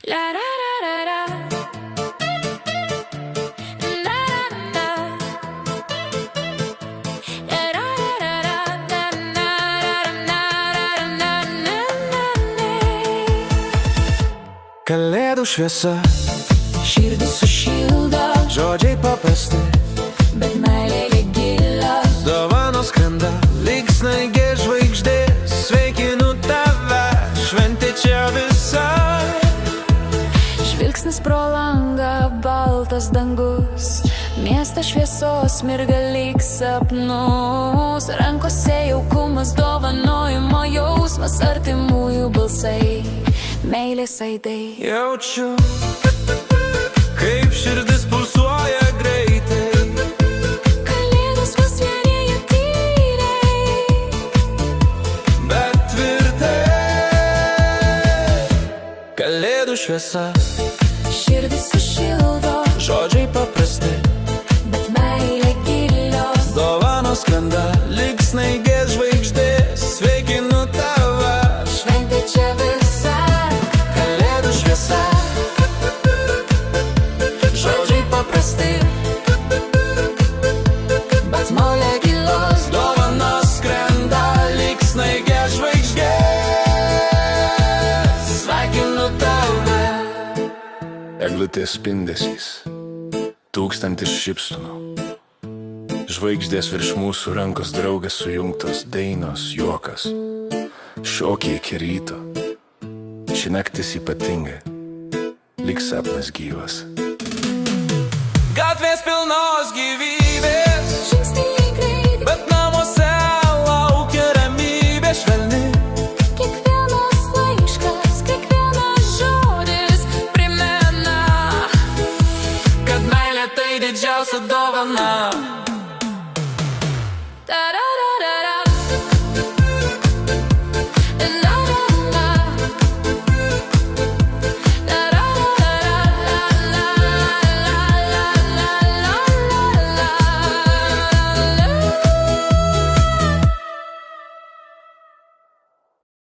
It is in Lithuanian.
La ra ra ra ra. La ra ra. La ra ra ra ra. Na na na na na. Kalėdų šviesa, Širdį sušildo, žodžiai paprasti, bet meilė gilios. dovanos skrenda, lyg snaigė žvaigždės. Sveikinu tave, šventė čia visa. Žvilgsnis pro langą, baltas dangus, miestas šviesos mirga lyg sapnus. Rankose jaukumas, dovanojimo jausmas, artimųjų balsai, meilės aidai. Jaučiu, kaip širdis pulsuoja greitai. Kalėdos mus vienija tyliai, Bet tvirtai. Kalėdų šviesa, širdį sušildo, žodžiai paprasti, bet meilė gilios. dovanos skrenda, lyg snaigės žvaigždės. Sveikinu tave, Šventė čia visa, kalėdų šviesa, žodžiai paprasti, bet meilė gilios. dovanos skrenda, lyg snaigės žvaigždės. Sveikinu tave. Eglutės spindesys, tūkstantis šypsenų, žvaigždės virš mūsų, rankos draugas sujungtos, dainos, juokas, šokiai iki ryto. Ši naktis ypatinga, lyg sapnas gyvas. Gatvės pilnos gyvybės.